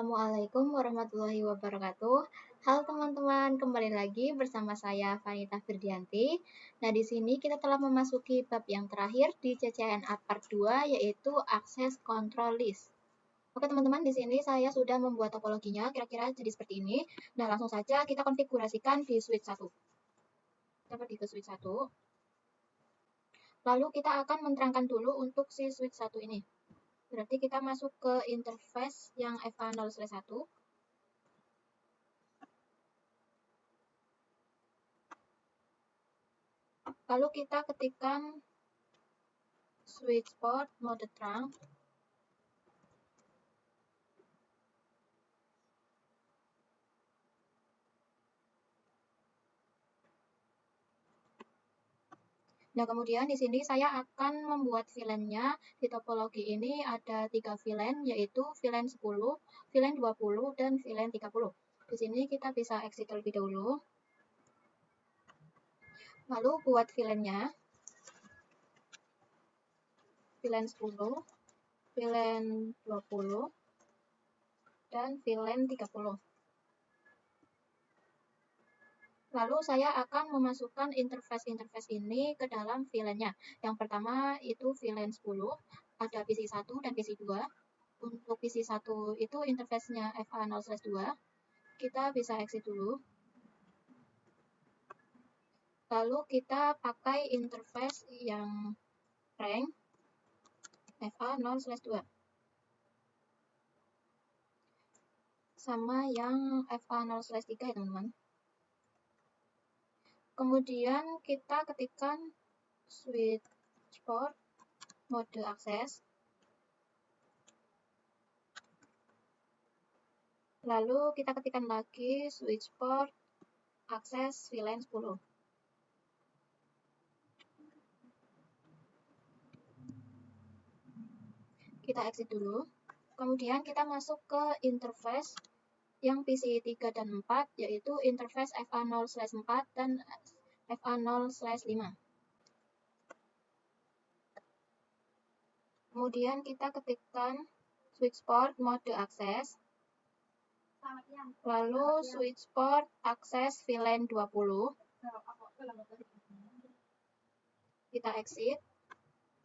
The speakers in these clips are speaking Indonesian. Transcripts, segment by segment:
Assalamualaikum warahmatullahi wabarakatuh. Halo teman-teman, kembali lagi bersama saya Vanita Firdianti. Nah, di sini kita telah memasuki bab yang terakhir di CCNA Part 2, yaitu Access Control List. Oke teman-teman, di sini saya sudah membuat topologinya, kira-kira jadi seperti ini. Nah, langsung saja kita konfigurasikan di switch 1. Kita pergi ke switch 1. Lalu kita akan menerangkan dulu untuk si switch 1 ini. Berarti kita masuk ke interface yang FA0/1. Lalu kita ketikkan switch port mode trunk. Nah, kemudian di sini saya akan membuat VLAN-nya. Di topologi ini ada 3 VLAN, yaitu VLAN 10, VLAN 20, dan VLAN 30. Di sini kita bisa exit terlebih dahulu. Lalu buat VLAN-nya. VLAN 10, VLAN 20, dan VLAN 30. Lalu saya akan memasukkan interface ini ke dalam VLAN-nya. Yang pertama itu VLAN 10, ada PC1 dan PC2. Untuk PC1 itu interface-nya FA0/2. Kita bisa exit dulu. Lalu kita pakai interface yang rank FA0/2. Sama yang FA0/3 ya teman-teman. Kemudian kita ketikkan switch port mode akses. Lalu kita ketikkan lagi switch port akses VLAN 10. Kita exit dulu. Kemudian kita masuk ke interface yang PC 3 dan 4, yaitu interface FA0/4 dan FA0/5. Kemudian kita ketikkan switch port mode akses. Lalu switch port akses VLAN 20. Kita exit.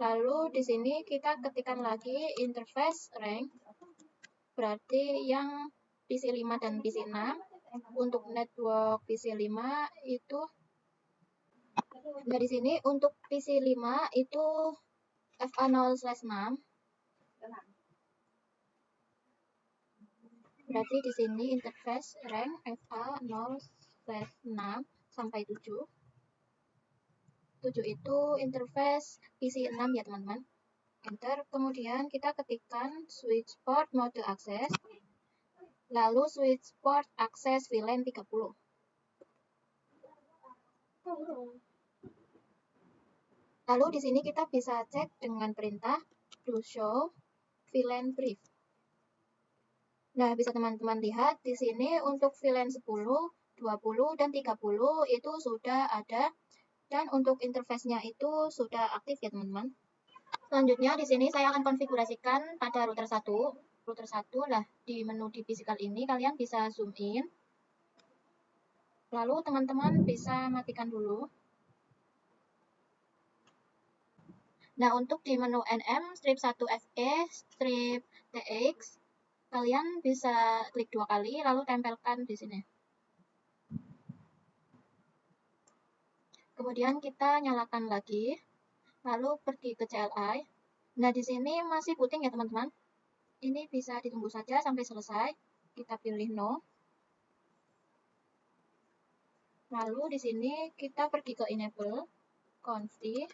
Lalu di sini kita ketikkan lagi interface rank. Berarti yang PC5 dan PC6. Untuk network PC5 itu dari sini untuk PC5 itu FA0/6. Berarti di sini interface rank FA0/6 sampai 7. 7 itu interface PC6 ya teman-teman. Enter. Kemudian kita ketikkan switch port mode akses. Lalu switch port akses VLAN 30. Lalu di sini kita bisa cek dengan perintah do show VLAN brief. Nah, bisa teman-teman lihat di sini untuk VLAN 10, 20, dan 30 itu sudah ada, dan untuk interface-nya itu sudah aktif ya teman-teman. Selanjutnya di sini saya akan konfigurasikan pada router 1. Router 1 lah di menu di physical ini kalian bisa zoom in. Lalu teman-teman bisa matikan dulu. Nah, untuk di menu NM strip 1FE strip TX kalian bisa klik 2 kali lalu tempelkan di sini. Kemudian kita nyalakan lagi. Lalu pergi ke CLI. Nah, di sini masih booting ya teman-teman. Ini bisa ditunggu saja sampai selesai. Kita pilih no. Lalu di sini kita pergi ke enable, config.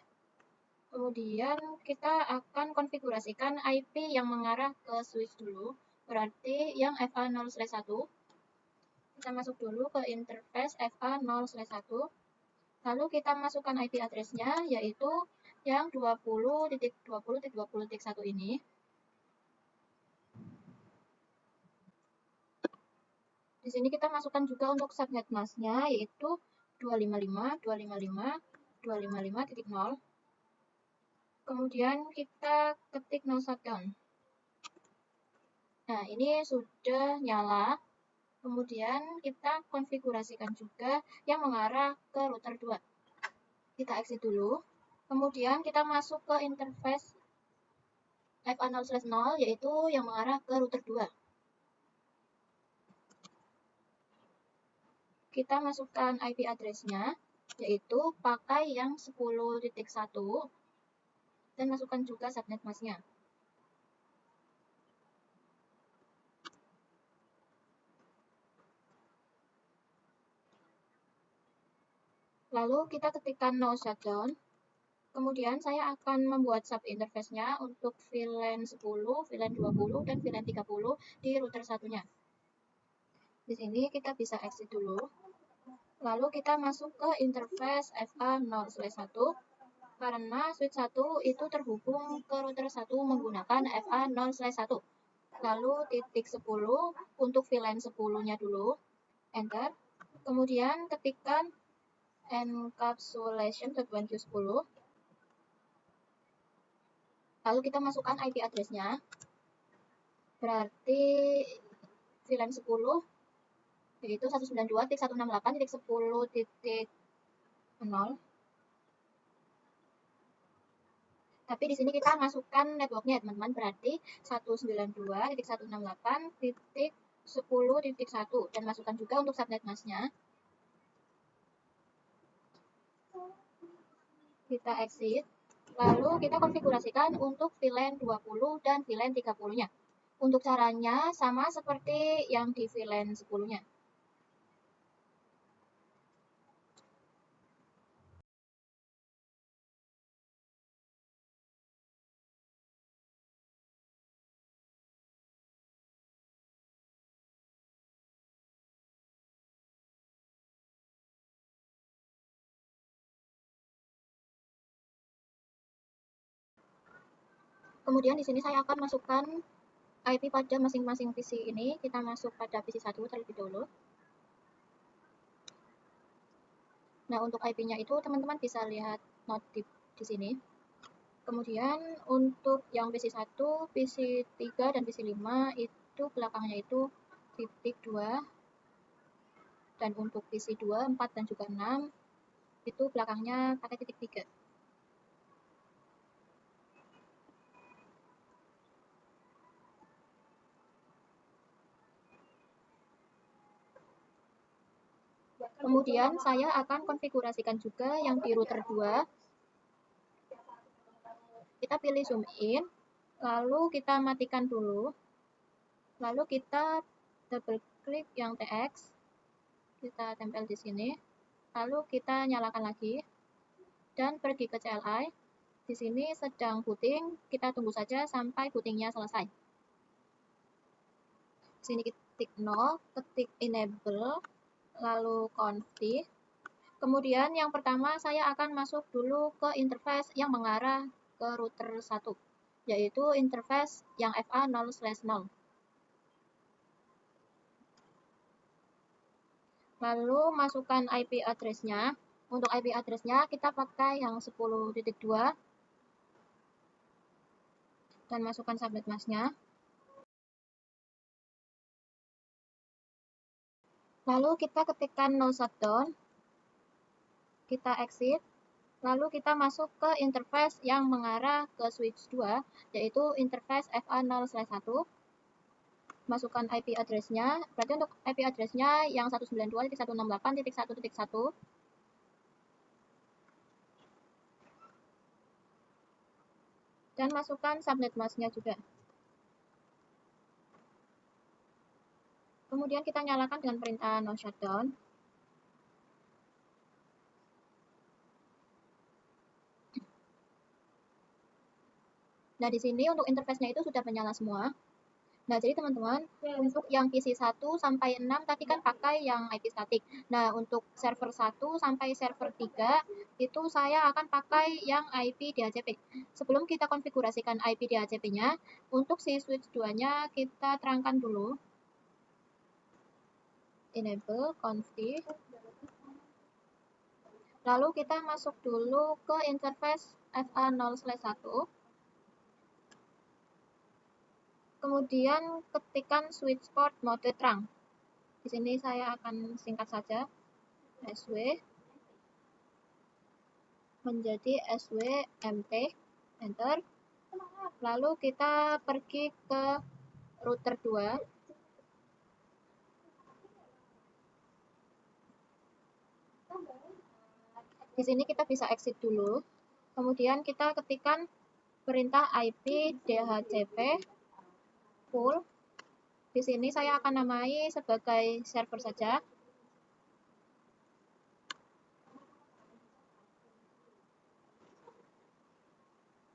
Kemudian kita akan konfigurasikan IP yang mengarah ke switch dulu. Berarti yang FA0/1. Kita masuk dulu ke interface FA0/1. Lalu kita masukkan IP address-nya yaitu yang 20.20.20.1 ini. Di sini kita masukkan juga untuk subnet mask-nya yaitu 255.255.255.0. Kemudian kita ketik no shutdown. Nah, ini sudah nyala. Kemudian kita konfigurasikan juga yang mengarah ke router 2. Kita exit dulu. Kemudian kita masuk ke interface FA0/0 yaitu yang mengarah ke router 2. Kita masukkan IP address-nya yaitu pakai yang 10.1 dan masukkan juga subnet mask-nya. Lalu kita ketikkan no shutdown. Kemudian saya akan membuat sub interface-nya untuk VLAN 10, VLAN 20, dan VLAN 30 di router satunya. Di sini kita bisa exit dulu. Lalu kita masuk ke interface FA0/1 karena switch 1 itu terhubung ke router 1 menggunakan FA0/1. Lalu titik 10 untuk VLAN 10-nya dulu. Enter. Kemudian ketikkan encapsulation.1q10. Lalu kita masukkan IP address-nya. Berarti VLAN 10 yaitu 192.168.10.0. Tapi di sini kita masukkan networknya, teman-teman. Berarti 192.168.10.1 dan masukkan juga untuk subnet mask-nya. Kita exit. Lalu kita konfigurasikan untuk VLAN 20 dan VLAN 30-nya. Untuk caranya sama seperti yang di VLAN 10-nya. Kemudian di sini saya akan masukkan IP pada masing-masing PC ini. Kita masuk pada PC 1 terlebih dahulu. Nah, untuk IP-nya itu teman-teman bisa lihat notif di sini. Kemudian untuk yang PC 1, PC 3, dan PC 5 itu belakangnya itu titik 2. Dan untuk PC 2, 4, dan juga 6 itu belakangnya pakai titik 3. Kemudian saya akan konfigurasikan juga yang di router 2. Kita pilih zoom in, lalu kita matikan dulu. Lalu kita double klik yang TX. Kita tempel di sini. Lalu kita nyalakan lagi dan pergi ke CLI. Di sini sedang booting, kita tunggu saja sampai bootingnya selesai. Di sini ketik 0, ketik enable, lalu config. Kemudian yang pertama saya akan masuk dulu ke interface yang mengarah ke router 1, yaitu interface yang FA0/0. Lalu masukkan IP address-nya. Untuk IP address-nya kita pakai yang 10.2 dan masukkan subnet mask-nya. Lalu kita ketikkan no shutdown. Kita exit. Lalu kita masuk ke interface yang mengarah ke switch 2, yaitu interface FA0/1. Masukkan IP address-nya. Berarti untuk IP address-nya yang 192.168.1.1. Dan masukkan subnet mask-nya juga. Kemudian kita nyalakan dengan perintah no shutdown. Nah, di sini untuk interface-nya itu sudah menyala semua. Nah, jadi teman-teman, untuk yang PC 1 sampai 6 tadi kan pakai yang IP statik. Nah, untuk server 1 sampai server 3 itu saya akan pakai yang IP DHCP. Sebelum kita konfigurasikan IP DHCP-nya, untuk si switch 2-nya kita terangkan dulu. Enable, config. Lalu kita masuk dulu ke interface FA0/1. Kemudian ketikkan switch port mode terang. Di sini saya akan singkat saja SW menjadi SWMT, enter. Lalu kita pergi ke router 2. Di sini kita bisa exit dulu. Kemudian kita ketikkan perintah IP DHCP full. Di sini saya akan namai sebagai server saja.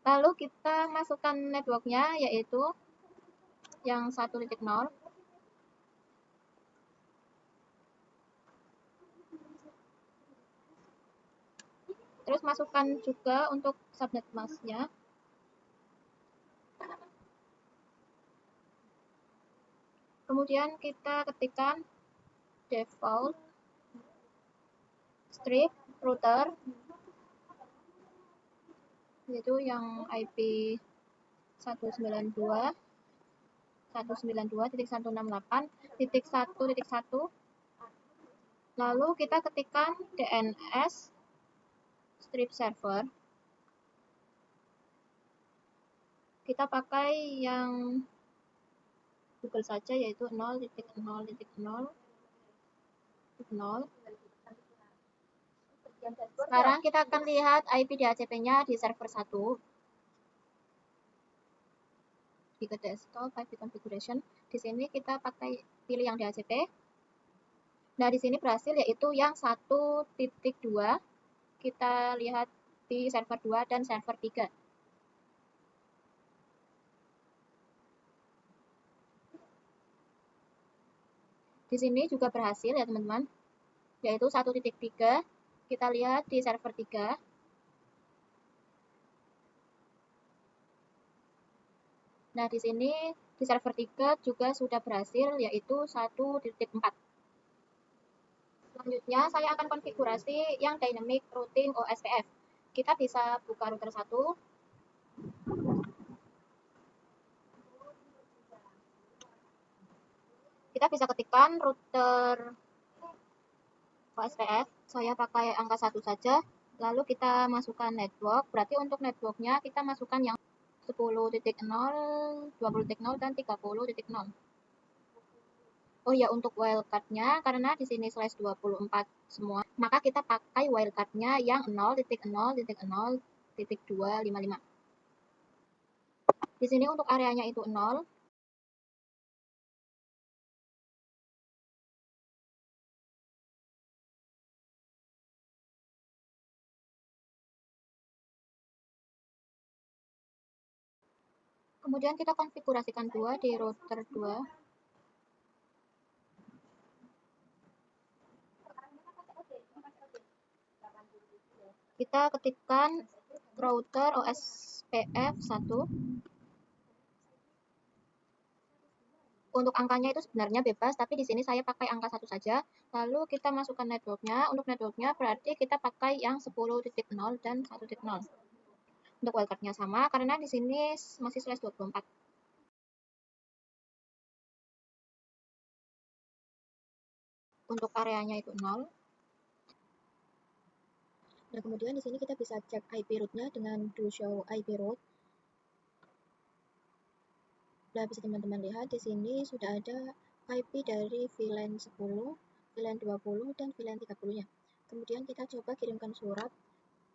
Lalu kita masukkan networknya, yaitu yang 1.0. Terus masukkan juga untuk subnet masknya. Kemudian kita ketikkan default strip router, yaitu yang IP 192.168.1.1. Lalu kita ketikkan DNS strip server. Kita pakai yang Google saja, yaitu 0.0.0. Sekarang kita akan lihat IP DHCP-nya di server 1. Di ke desktop, IP configuration. Di sini kita pilih yang DHCP. Nah, di sini berhasil, yaitu yang 1.2. Kita lihat di server 2 dan server 3. Di sini juga berhasil ya teman-teman, yaitu 1.3. Kita lihat di server 3. Nah, di sini di server 3 juga sudah berhasil, yaitu 1.4. Selanjutnya saya akan konfigurasi yang dynamic routing OSPF. Kita bisa buka router 1. Kita bisa ketikkan router OSPF. Saya pakai angka 1 saja. Lalu kita masukkan network. Berarti untuk networknya kita masukkan yang 10.0, 20.0, dan 30.0. Oh ya, untuk wildcard-nya, karena di sini /24 semua, maka kita pakai wildcard-nya yang 0.0.0.255. Di sini untuk areanya itu 0. Kemudian kita konfigurasikan 2 di router 2. Kita ketikkan router OSPF 1. Untuk angkanya itu sebenarnya bebas, tapi di sini saya pakai angka 1 saja. Lalu kita masukkan networknya. Untuk networknya berarti kita pakai yang 10.0 dan 1.0. Untuk wildcard-nya sama, karena di sini masih /24. Untuk areanya itu 0. Nah, kemudian di sini kita bisa cek IP root-nya dengan do show IP root. Nah, bisa teman-teman lihat di sini sudah ada IP dari VLAN 10, VLAN 20, dan VLAN 30-nya. Kemudian kita coba kirimkan surat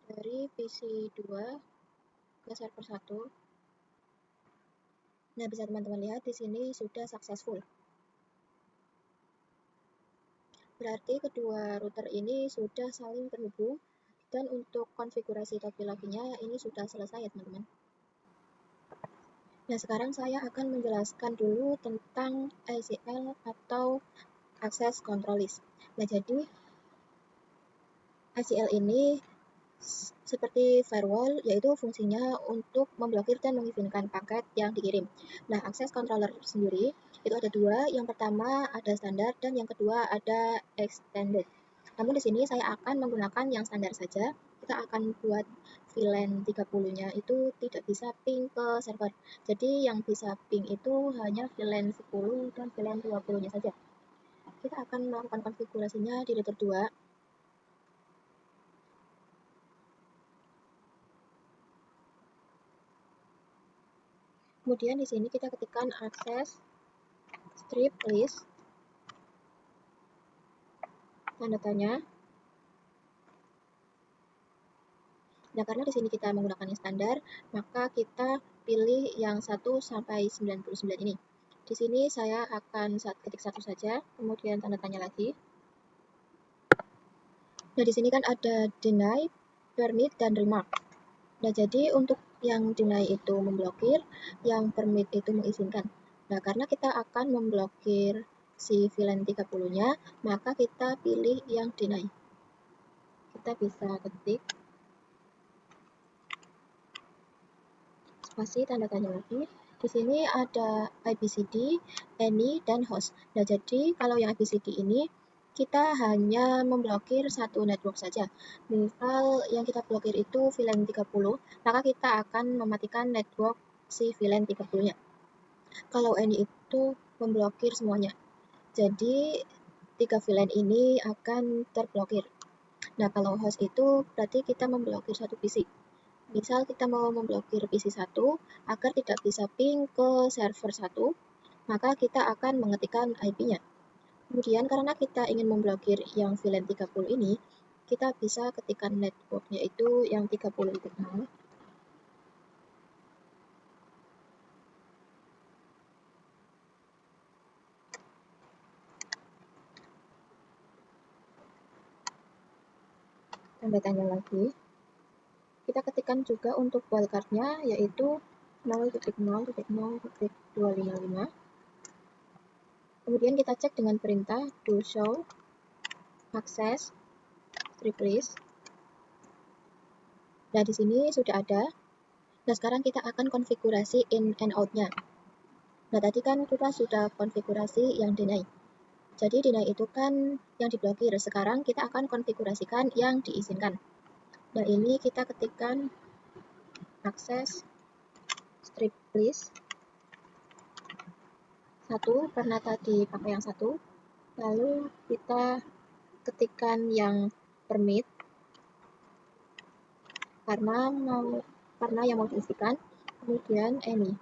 dari PC 2 ke server 1. Nah, bisa teman-teman lihat di sini sudah successful. Berarti kedua router ini sudah saling terhubung, dan untuk konfigurasi topologinya ini sudah selesai ya teman-teman. Nah, sekarang saya akan menjelaskan dulu tentang ACL atau Access Control List. Nah, jadi ACL ini seperti firewall, yaitu fungsinya untuk memblokir dan mengizinkan paket yang dikirim. Nah, access controller sendiri itu ada 2. Yang pertama ada standar dan yang kedua ada extended. Namun di sini saya akan menggunakan yang standar saja. kita akan buat VLAN 30-nya itu tidak bisa ping ke server. Jadi yang bisa ping itu hanya VLAN 10 dan VLAN 20-nya saja. Kita akan melakukan konfigurasinya di router 2. Kemudian di sini kita ketikkan akses strip list tanda tanya. Nah, karena di sini kita menggunakan yang standar, maka kita pilih yang 1 sampai 99 ini. Di sini saya akan ketik 1 saja, kemudian tanda tanya lagi. Nah, di sini kan ada deny, permit, dan remark. Nah, jadi untuk yang deny itu memblokir, yang permit itu mengizinkan. Nah, karena kita akan memblokir si VLAN 30-nya, maka kita pilih yang deny. Kita bisa ketik spasi tanda tanya lagi. Di sini ada IBCD, any, dan host. Nah, jadi kalau yang IBCD ini kita hanya memblokir satu network saja. Misal yang kita blokir itu VLAN 30, maka kita akan mematikan network si VLAN 30-nya. Kalau any itu memblokir semuanya. Jadi 3 VLAN ini akan terblokir. Nah, kalau host itu berarti kita memblokir satu PC. Misal kita mau memblokir PC 1 agar tidak bisa ping ke server 1, maka kita akan mengetikkan IP-nya. Kemudian karena kita ingin memblokir yang VLAN 30 ini, kita bisa ketikkan network yaitu yang 30.0. Tanda tanya lagi. Kita ketikkan juga untuk wildcard-nya yaitu 0.0.0.255. Kemudian kita cek dengan perintah do show access strip list. Nah, di sini sudah ada. Nah, sekarang kita akan konfigurasi in and out-nya. Nah, tadi kan kita sudah konfigurasi yang deny. Jadi deny itu kan yang diblokir. Sekarang kita akan konfigurasikan yang diizinkan. Nah, ini kita ketikkan akses strip list 1 karena tadi pakai yang 1. Lalu kita ketikkan yang permit karena yang mau diisikan. Kemudian any.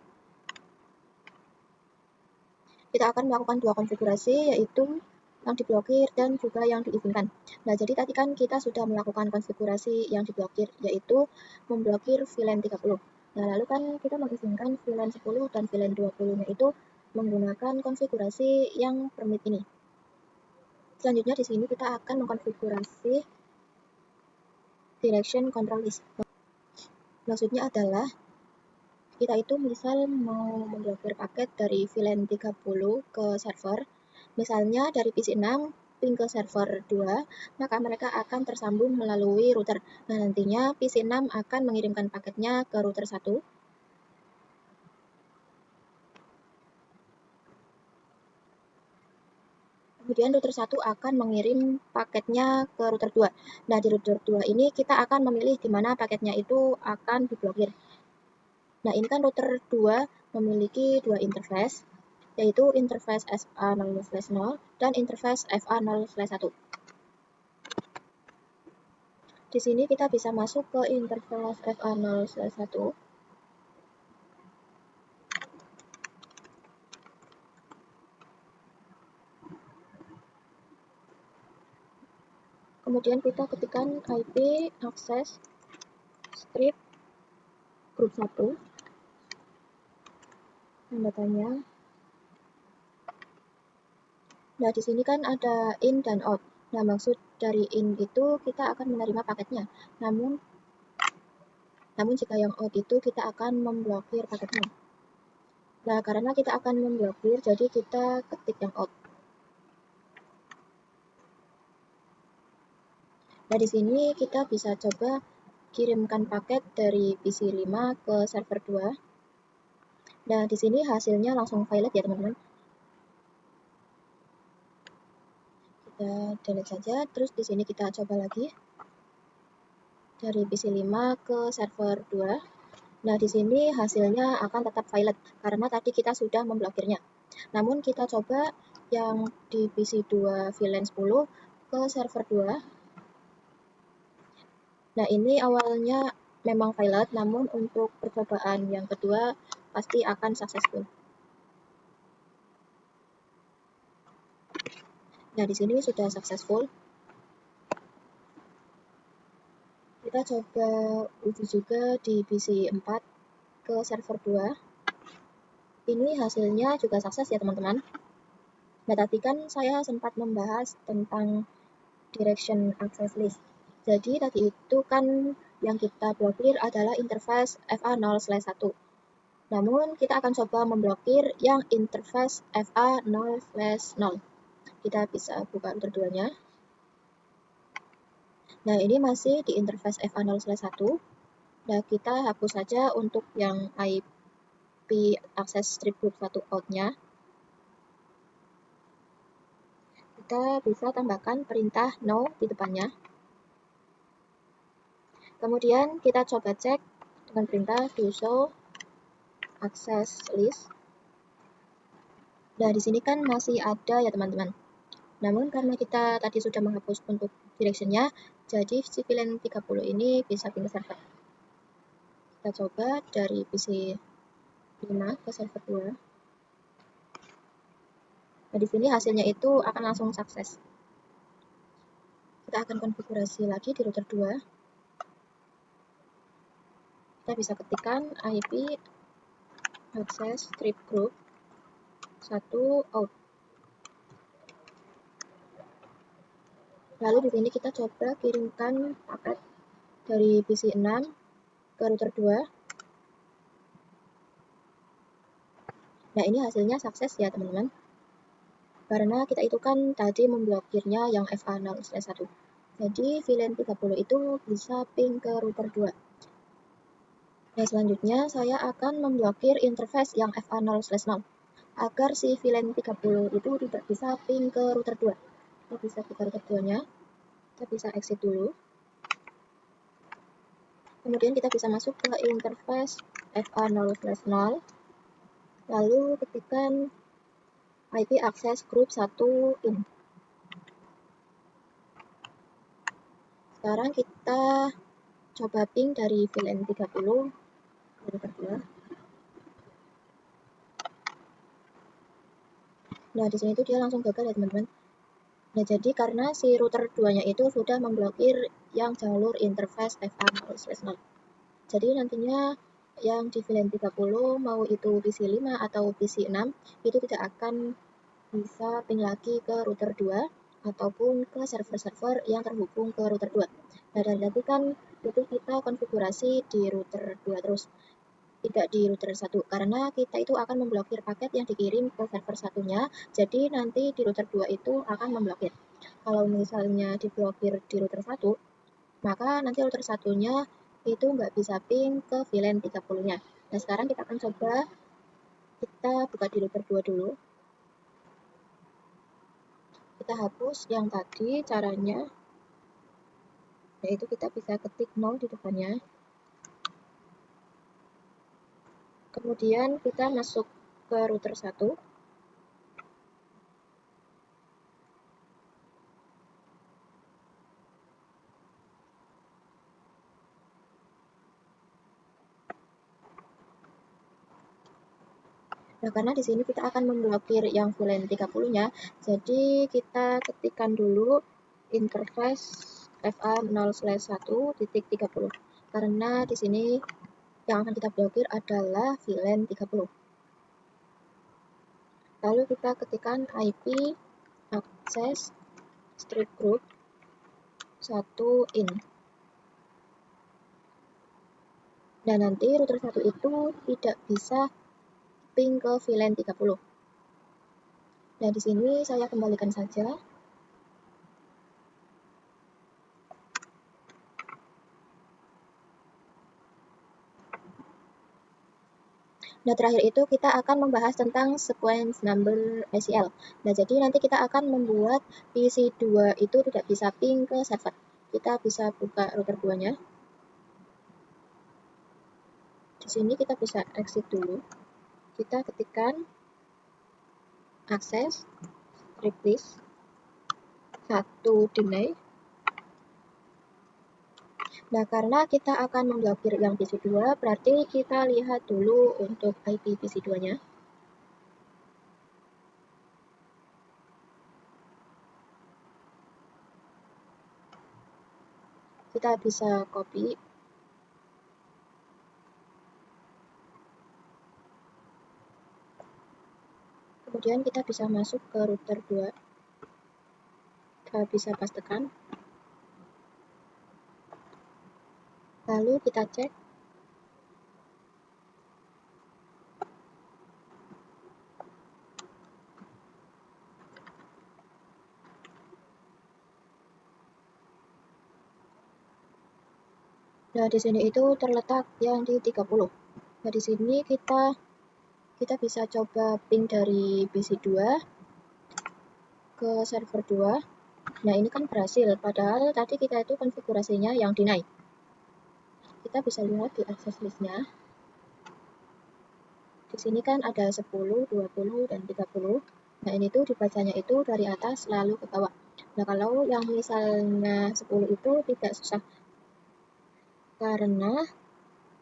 Kita akan melakukan 2 konfigurasi yaitu yang diblokir dan juga yang diizinkan. Nah, jadi tadi kan kita sudah melakukan konfigurasi yang diblokir yaitu memblokir VLAN 30. Nah, lalu kan kita mengizinkan VLAN 10 dan VLAN 20-nya itu menggunakan konfigurasi yang permit ini. Selanjutnya di sini kita akan mengkonfigurasi direction control list. Maksudnya adalah kita itu misal mau memblokir paket dari VLAN 30 ke server, misalnya dari PC 6 ping ke server 2, maka mereka akan tersambung melalui router. Nah, nantinya PC 6 akan mengirimkan paketnya ke router 1. Kemudian router 1 akan mengirim paketnya ke router 2. Nah, di router 2 ini kita akan memilih di mana paketnya itu akan diblokir. Nah, ini kan router 2 memiliki 2 interface, yaitu interface FA0/0 dan interface FA0/1. Di sini kita bisa masuk ke interface FA0/1. Kemudian kita ketikkan IP akses strip group 1. Tanda tanya. Nah, di sini kan ada in dan out. Nah, maksud dari in itu kita akan menerima paketnya. Namun jika yang out itu kita akan memblokir paketnya. Nah, karena kita akan memblokir, jadi kita ketik yang out. Nah, di sini kita bisa coba kirimkan paket dari PC 5 ke server 2. Nah, di sini hasilnya langsung violet ya, teman-teman. Kita delete saja, terus di sini kita coba lagi. dari PC 5 ke server 2. Nah, di sini hasilnya akan tetap violet karena tadi kita sudah memblokirnya. Namun kita coba yang di PC 2 VLAN 10 ke server 2. Nah, ini awalnya memang violet, namun untuk percobaan yang kedua pasti akan successful. Nah, di sini sudah successful. Kita coba uji juga di PC 4 ke server 2. Ini hasilnya juga sukses ya teman-teman. Nah, tadi kan saya sempat membahas tentang direction access list. Jadi tadi itu kan yang kita blokir adalah interface FA0/1. Namun kita akan coba memblokir yang interface FA0/0. Kita bisa buka router 2-nya. Nah, ini masih di interface FA0/1. Nah, kita hapus saja untuk yang IP access strip group 1 out-nya. Kita bisa tambahkan perintah no di depannya. Kemudian kita coba cek dengan perintah do show access list. Nah, di sini kan masih ada ya teman-teman. Namun karena kita tadi sudah menghapus untuk direction-nya, jadi si VLAN 30 ini bisa pindah server. Kita coba dari PC 5 ke server 2. Nah, di sini hasilnya itu akan langsung sukses. Kita akan konfigurasi lagi di router 2. Kita bisa ketikkan IP access strip group 1 out. Lalu di sini kita coba kirimkan paket dari PC 6 ke router 2. Nah, ini hasilnya sukses ya teman-teman. Karena kita itu kan tadi memblokirnya yang FA0/1. Jadi VLAN 30 itu bisa ping ke router 2. Nah, selanjutnya saya akan memblokir interface yang FA0/0 agar si VLAN 30 itu tidak bisa ping ke router 2. Kita bisa buka router 2-nya. Kita bisa exit dulu. Kemudian kita bisa masuk ke interface FA0/0. Lalu ketikkan IP access group 1 in. Sekarang kita coba ping dari VLAN 30 ke router 2. Nah, di sini tuh dia langsung gagal ya teman-teman. Nah, jadi karena si router 2-nya itu sudah memblokir yang jalur interface FA0/0. Jadi nantinya yang di VLAN 30 mau itu PC 5 atau PC 6 itu tidak akan bisa ping lagi ke router 2 ataupun ke server-server yang terhubung ke router 2. Nah, dan tadi kan itu kita konfigurasi di router 2 terus, tidak di router 1, karena kita itu akan memblokir paket yang dikirim ke server satunya, jadi nanti di router 2 itu akan memblokir. Kalau misalnya diblokir di router 1, maka nanti router satunya itu nggak bisa ping ke VLAN 30-nya. Nah, sekarang kita akan coba, kita buka di router 2 dulu. Kita hapus yang tadi caranya, yaitu kita bisa ketik 0 di depannya. Kemudian kita masuk ke router 1. Nah, karena di sini kita akan memblokir yang VLAN 30-nya, jadi kita ketikkan dulu interface FA0/1.30. Karena di sini yang akan kita blokir adalah VLAN 30. Lalu kita ketikkan IP access strip group 1 in. Dan nanti router 1 itu tidak bisa ping ke VLAN 30. Nah, di sini saya kembalikan saja. Nah, terakhir itu kita akan membahas tentang sequence number ACL. Nah, jadi nanti kita akan membuat PC 2 itu tidak bisa ping ke server. Kita bisa buka router 2-nya. Di sini kita bisa exit dulu. Kita ketikkan akses, replace, 1 delay. Nah, karena kita akan memblokir yang PC2, berarti kita lihat dulu untuk IP PC2-nya. Kita bisa copy. Kemudian kita bisa masuk ke router 2. Kita bisa pastekan. Lalu kita cek. Nah, di sini itu terletak yang di 30. Nah, di sini kita bisa coba ping dari PC2 ke server 2. Nah, ini kan berhasil, padahal tadi kita itu konfigurasinya yang deny. Kita bisa lihat di access list-nya. Di sini kan ada 10, 20, dan 30. Nah, ini tuh dibacanya itu dari atas lalu ke bawah. Nah, kalau yang misalnya 10 itu tidak susah. Karena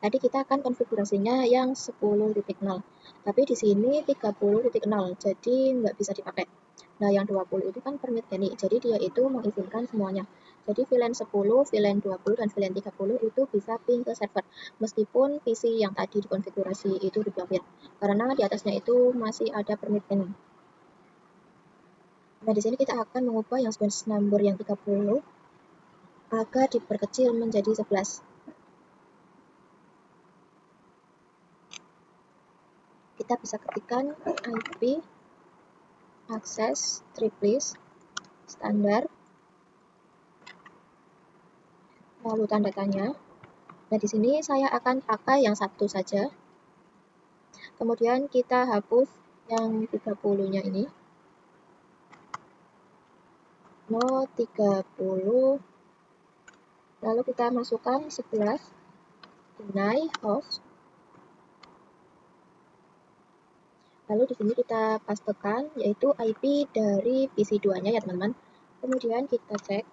tadi kita kan konfigurasinya yang 10.0. Tapi di sini 30.0, jadi nggak bisa dipakai. Nah, yang 20 itu kan permit any, jadi dia itu mengizinkan semuanya. Jadi VLAN 10, VLAN 20, dan VLAN 30 itu bisa ping ke server, meskipun PC yang tadi dikonfigurasi itu diblokir, karena di atasnya itu masih ada permit any. Nah, di sini kita akan mengubah yang sequence number yang 30 agar diperkecil menjadi 11. Kita bisa ketikkan IP akses replace standar, lalu tanda tanya. Nah, di sini saya akan pakai yang satu saja. Kemudian kita hapus yang 30-nya ini. No 30. Lalu kita masukkan 11 deny host. Lalu di sini kita pastekan yaitu IP dari PC2-nya ya, teman-teman. Kemudian kita cek.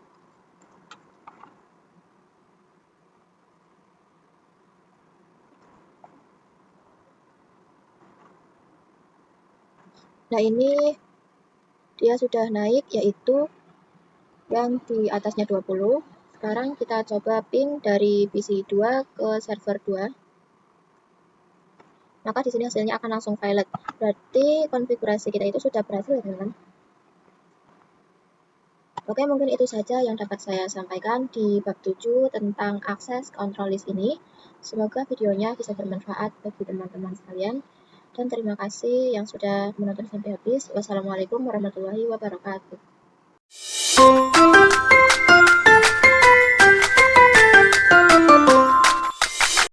Nah, ini dia sudah naik, yaitu yang di atasnya 20. Sekarang kita coba ping dari PC2 ke server 2. Maka di sini hasilnya akan langsung violet. Berarti konfigurasi kita itu sudah berhasil ya, teman-teman. Oke, mungkin itu saja yang dapat saya sampaikan di bab 7 tentang akses control list ini. Semoga videonya bisa bermanfaat bagi teman-teman sekalian. Dan terima kasih yang sudah menonton sampai habis. Wassalamualaikum warahmatullahi wabarakatuh.